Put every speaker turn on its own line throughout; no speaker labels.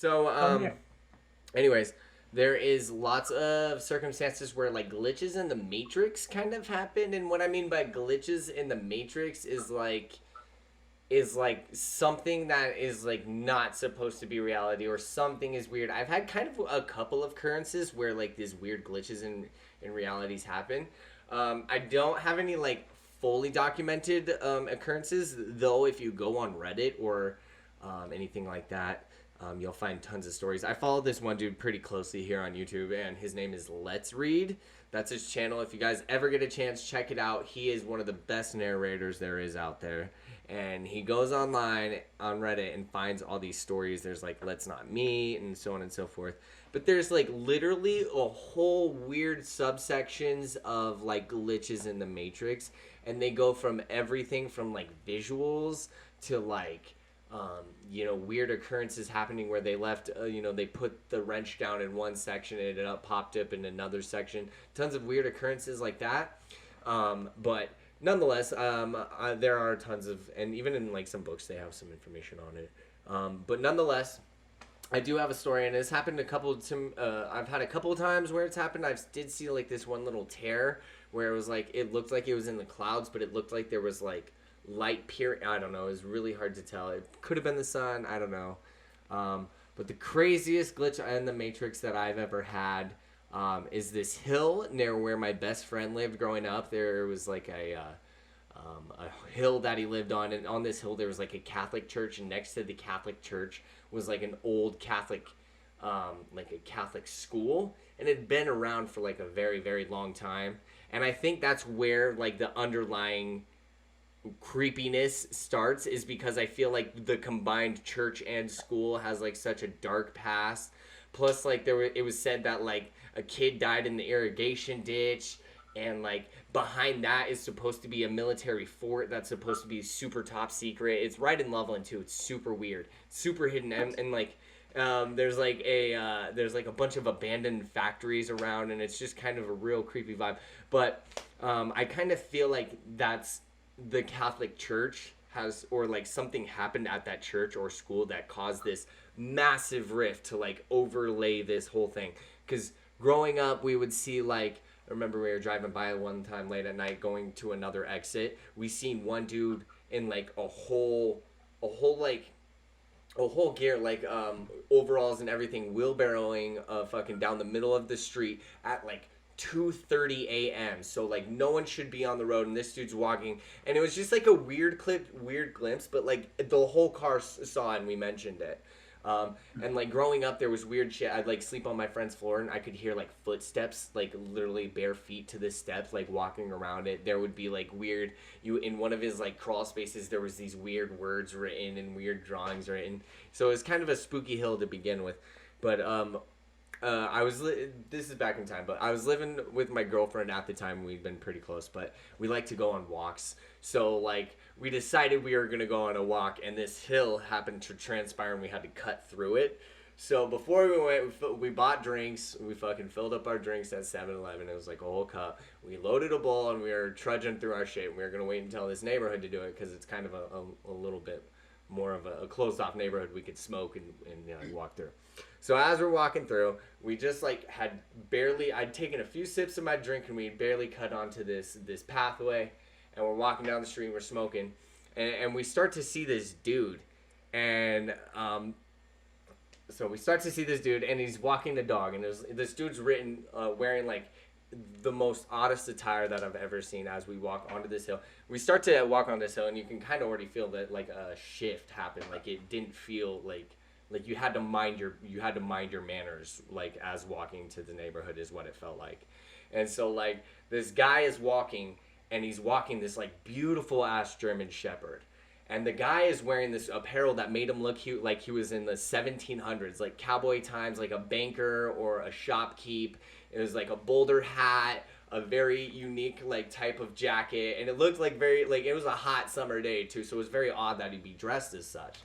So,
Yeah.
anyways, there is lots of circumstances where like glitches in the matrix kind of happen, and what I mean by glitches in the matrix is like something that is like not supposed to be reality, or something is weird. I've had kind of a couple of occurrences where like these weird glitches in realities happen. I don't have any like fully documented occurrences, though. If you go on Reddit or anything like that, you'll find tons of stories. I follow this one dude pretty closely here on YouTube, and his name is Let's Read. That's his channel. If you guys ever get a chance, check it out. He is one of the best narrators there is out there. And he goes online on Reddit and finds all these stories. There's like Let's Not Meet and so on and so forth. But there's like literally a whole weird subsections of like glitches in the Matrix. And they go from everything from like visuals to like weird occurrences happening where they left, they put the wrench down in one section and it popped up in another section. Tons of weird occurrences like that. But nonetheless, there are tons of, and even in like some books, they have some information on it. But nonetheless, I do have a story, and it's happened a couple. I've had a couple of times where it's happened. I did see like this one little tear where it was like it looked like it was in the clouds, but it looked like there was like light peer. I don't know. It was really hard to tell. It could have been the sun. I don't know. But the craziest glitch in the Matrix that I've ever had is this hill near where my best friend lived growing up. There was like a hill that he lived on, and on this hill there was like a Catholic church, and next to the Catholic church was like an old Catholic, like a Catholic school, and it had been around for like a very, very long time. And I think that's where like the underlying creepiness starts, is because I feel like the combined church and school has like such a dark past. Plus, like it was said that like a kid died in the irrigation ditch, and like behind that is supposed to be a military fort that's supposed to be super top secret. It's right in Loveland too. It's super weird, super hidden, and like there's like a bunch of abandoned factories around, and it's just kind of a real creepy vibe. But I kind of feel like that's the Catholic Church has, or like something happened at that church or school that caused this massive rift to like overlay this whole thing. Because growing up, we would see like, I remember we were driving by one time late at night going to another exit. We seen one dude in like a whole gear, like overalls and everything, wheelbarrowing fucking down the middle of the street at like 2:30 a.m. So like no one should be on the road, and this dude's walking, and it was just like a weird glimpse, but like the whole car saw it, and we mentioned it. And like growing up, there was weird shit. I'd like sleep on my friend's floor, and I could hear like footsteps, like literally bare feet to the steps, like walking around it. There would be like weird, in one of his like crawl spaces, there was these weird words written and weird drawings written. So it was kind of a spooky hill to begin with. But this is back in time, but I was living with my girlfriend at the time. We'd been pretty close, but we like to go on walks. So like we decided we were gonna go on a walk, and this hill happened to transpire, and we had to cut through it. So before we went, we bought drinks. We fucking filled up our drinks at 7-Eleven. It was like a whole cup. We loaded a bowl, and we were trudging through our shit. We were gonna wait until this neighborhood to do it, because it's kind of a little bit more of a closed off neighborhood. We could smoke and walk through. So as we're walking through, we just like I'd taken a few sips of my drink, and we had barely cut onto this pathway, and we're walking down the street, and we're smoking, and we start to see this dude, and so we start to see this dude, and he's walking the dog, and this dude's wearing like the most oddest attire that I've ever seen. As we walk onto this hill, we start to walk on this hill, and you can kind of already feel that like a shift happened. Like it didn't feel like you had to mind your manners, like as walking to the neighborhood is what it felt like. And so like this guy is walking, and he's walking this like beautiful ass German Shepherd, and the guy is wearing this apparel that made him look like he was in the 1700s, like cowboy times, like a banker or a shopkeep. It was like a Boulder hat, a very unique like type of jacket, and it looked like it was a hot summer day too, so it was very odd that he'd be dressed as such.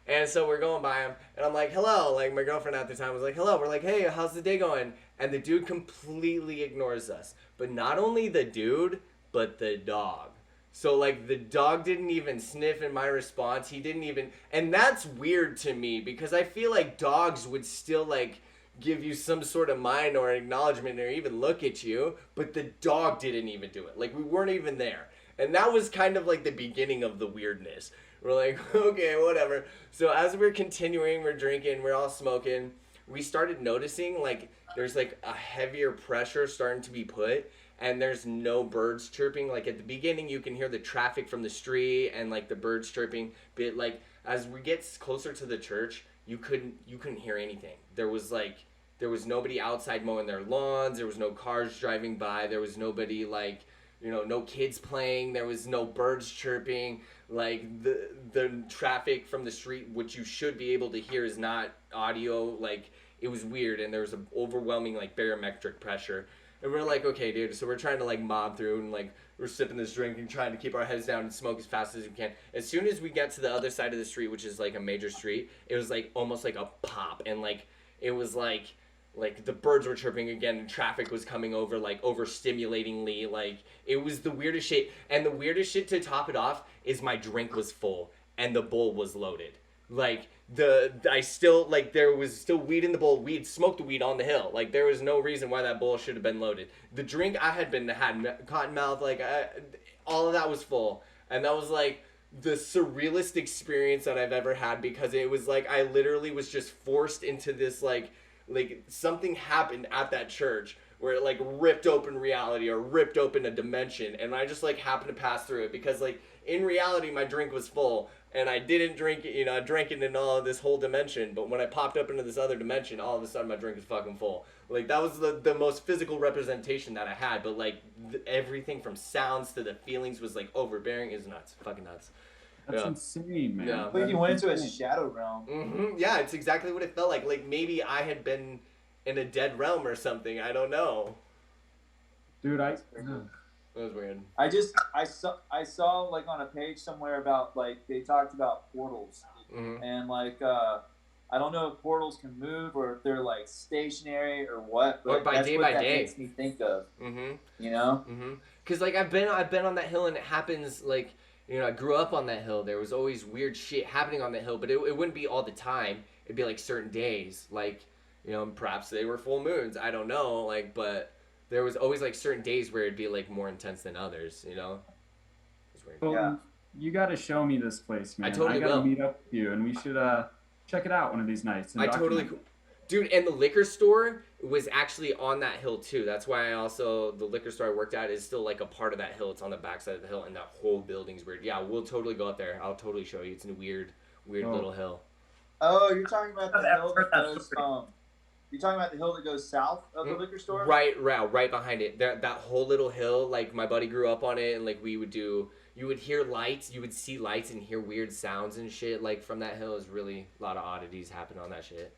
And so we're going by him, and I'm like, hello. Like, my girlfriend at the time was like, hello. We're like, hey, how's the day going? And the dude completely ignores us. But not only the dude, but the dog. So like the dog didn't even sniff in my response. He didn't even, and that's weird to me because I feel like dogs would still like give you some sort of mind or acknowledgement or even look at you, but the dog didn't even do it. Like we weren't even there. And that was kind of like the beginning of the weirdness. We're like, okay, whatever. So as we're continuing, we're drinking, we're all smoking, we started noticing like there's like a heavier pressure starting to be put, and there's no birds chirping. Like at the beginning you can hear the traffic from the street and like the birds chirping, but like as we get closer to the church, you couldn't hear anything. There was nobody outside mowing their lawns, there was no cars driving by, there was nobody like, no kids playing, there was no birds chirping. Like the traffic from the street, which you should be able to hear, is not audio. Like it was weird, and there was an overwhelming like barometric pressure. And we're like, okay, dude. So we're trying to like mob through, and like we're sipping this drink and trying to keep our heads down and smoke as fast as we can. As soon as we get to the other side of the street, which is like a major street, it was like almost like a pop, and like it was like the birds were chirping again, and traffic was coming over like overstimulatingly. Like it was the weirdest shit. And the weirdest shit to top it off is my drink was full and the bowl was loaded. Like there was still weed in the bowl. We'd smoked the weed on the hill. Like there was no reason why that bowl should have been loaded. The drink I had cotton mouth, like all of that was full, and that was like the surrealist experience that I've ever had, because it was like I literally was just forced into this like something happened at that church where it like ripped open reality or ripped open a dimension, and I just like happened to pass through it because like in reality my drink was full and I didn't drink it, I drank it in all of this whole dimension, but when I popped up into this other dimension, all of a sudden my drink was fucking full. Like that was the most physical representation that I had, but like everything from sounds to the feelings was like overbearing. Is nuts, fucking nuts.
That's insane, man.
Yeah.
Like you went into a shadow realm.
Mm-hmm. Yeah, it's exactly what it felt like. Like maybe I had been in a dead realm or something. I don't know.
Dude,
that was weird.
I saw like on a page somewhere about like they talked about portals, and like I don't know if portals can move or if they're like stationary or what. But
or by
that's
day
what
by
that
day.
makes me think of.
Mm-hmm.
You know.
Mm-hmm. Because like I've been on that hill, and it happens like. I grew up on that hill. There was always weird shit happening on that hill, but it wouldn't be all the time. It'd be like certain days, like, perhaps they were full moons. I don't know, like, but there was always like certain days where it'd be like more intense than others, It's weird.
Well,
Yeah.
you got to show me this place, man.
I totally
gotta
will.
meet up with you, and we should check it out one of these nights. And
I totally,
document
dude. And the liquor store was actually on that hill too. That's why the liquor store I worked at is still like a part of that hill. It's on the backside of the hill, and that whole building's weird. Yeah, we'll totally go up there. I'll totally show you. It's a weird little hill.
Oh, you're talking about the hill that goes. You're talking about the hill that goes south of the liquor store.
Right behind it. That whole little hill. Like my buddy grew up on it, and like you would hear lights, you would see lights and hear weird sounds and shit. Like from that hill is really a lot of oddities happen on that shit.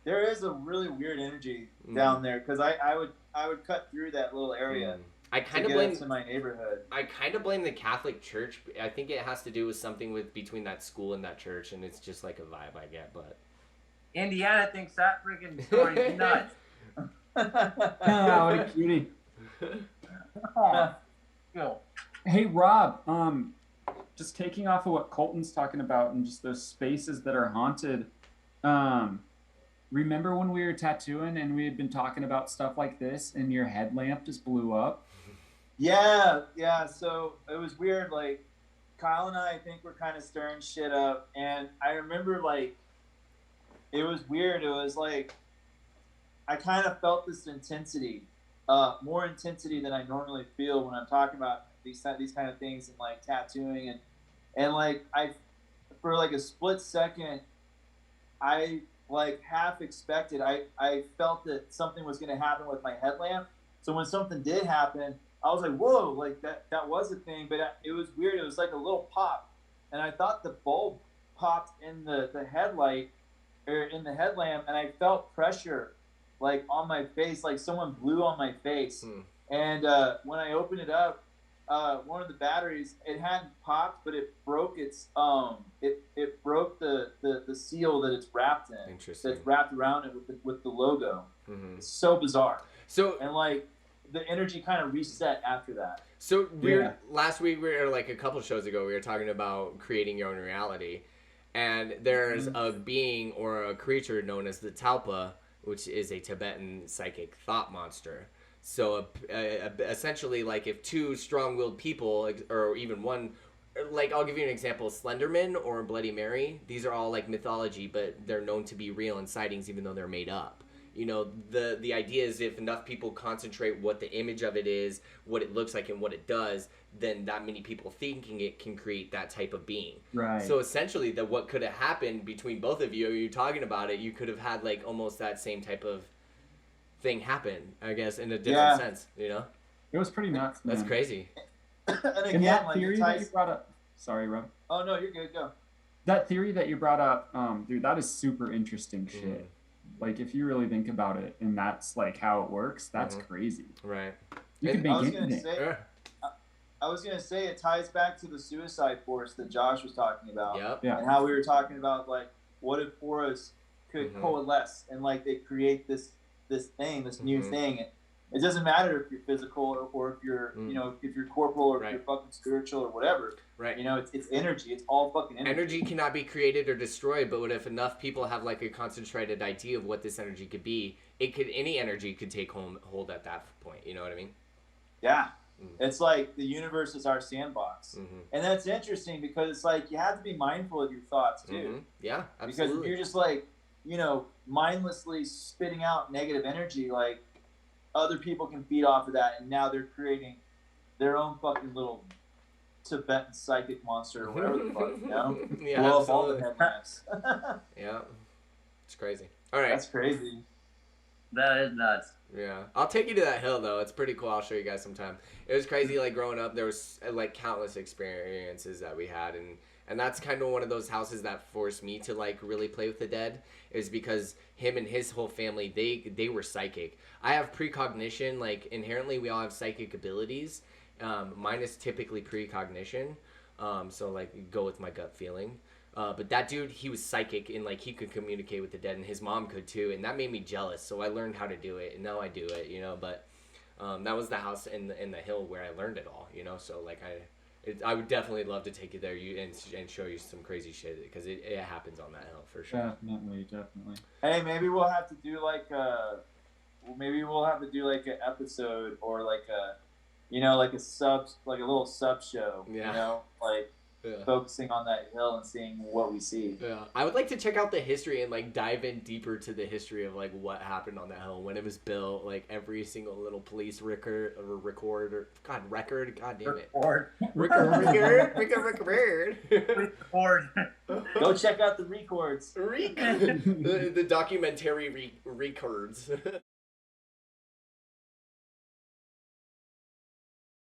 There is a really weird energy down there because I would cut through that little area.
I kind of
get
blame
into my neighborhood.
I kind of blame the Catholic Church. I think it has to do with something between that school and that church, and it's just like a vibe I get. But
Indiana thinks that freaking story's nuts.
Oh, what a cutie. Hey, Rob, just taking off of what Colton's talking about and just those spaces that are haunted, remember when we were tattooing and we had been talking about stuff like this and your headlamp just blew up?
Yeah. So it was weird. Like Kyle and I think we're kind of stirring shit up, and I remember like it was weird. It was like I kind of felt this intensity, more intensity than I normally feel when I'm talking about these kind of things and like tattooing and like for like a split second I like half expected. I felt that something was going to happen with my headlamp. So when something did happen, I was like, whoa, like that was a thing, but it was weird. It was like a little pop. And I thought the bulb popped in the headlight or in the headlamp, and I felt pressure like on my face, like someone blew on my face. And when I opened it up, one of the batteries, it hadn't popped, but it broke its it broke the seal that it's wrapped in.
Interesting.
That's wrapped around it with the logo. It's so bizarre.
So
and like the energy kind of reset after that.
So last week, or like a couple shows ago, we were talking about creating your own reality, and there's a being or a creature known as the Talpa, which is a Tibetan psychic thought monster. So essentially, like if two strong-willed people, or even one, like I'll give you an example: Slenderman or Bloody Mary. These are all like mythology, but they're known to be real and sightings, even though they're made up. You know, the idea is if enough people concentrate what the image of it is, what it looks like, and what it does, then that many people thinking it can create that type of being.
Right.
So essentially, that what could have happened between both of you talking about it, you could have had like almost that same type of thing happen, I guess, in a different sense. You know,
it was pretty nuts. Man.
That's crazy.
And again,
and that
like
theory that you brought up. Sorry, Rob.
Oh no, you're good. Go.
That theory that you brought up, dude, that is super interesting shit. Like, if you really think about it, and that's like how it works, that's crazy.
Right.
You could make anything.
I was gonna say it ties back to the suicide force that Josh was talking about.
Yep.
Yeah.
And how we were talking about like what if auras could coalesce and like they create this thing, this new thing. It doesn't matter if you're physical or if you're you know, if you're corporal or if you're fucking spiritual or whatever.
Right.
You know, it's energy. It's all fucking energy.
Energy cannot be created or destroyed, but what if enough people have like a concentrated idea of what this energy could be? Any energy could take hold at that point. You know what I mean?
Yeah. It's like the universe is our sandbox. And that's interesting because it's like you have to be mindful of your thoughts too.
Yeah, absolutely.
Because if you're just like, you know, mindlessly spitting out negative energy, like other people can feed off of that, and now they're creating their own fucking little Tibetan psychic monster or whatever the fuck, you know?
Yeah,
blow up all
absolutely.
the headlamps.
Yeah, it's crazy. All right.
That's crazy.
That is nuts.
Yeah, I'll take you to that hill though. It's pretty cool. I'll show you guys sometime. It was crazy. Like growing up, there was like countless experiences that we had, and that's kind of one of those houses that forced me to like really play with the dead. Is because him and his whole family, they were psychic. I have precognition. Like inherently, we all have psychic abilities. Mine is typically precognition. So like go with my gut feeling. But that dude, he was psychic and like he could communicate with the dead, and his mom could too, and that made me jealous. So I learned how to do it, and now I do it, you know. But that was the house in the hill where I learned it all, you know. So like I would definitely love to take you there, and show you some crazy shit because it happens on that hill for sure.
Definitely.
Hey, maybe we'll have to do like an episode or like a, you know, like a little sub show, you know, like focusing on that hill and seeing what we see.
Yeah, I would like to check out the history and like dive in deeper to the history of like what happened on that hill, when it was built, like every single little police record, god damn it,
Record.
Go check out the records.
the documentary records.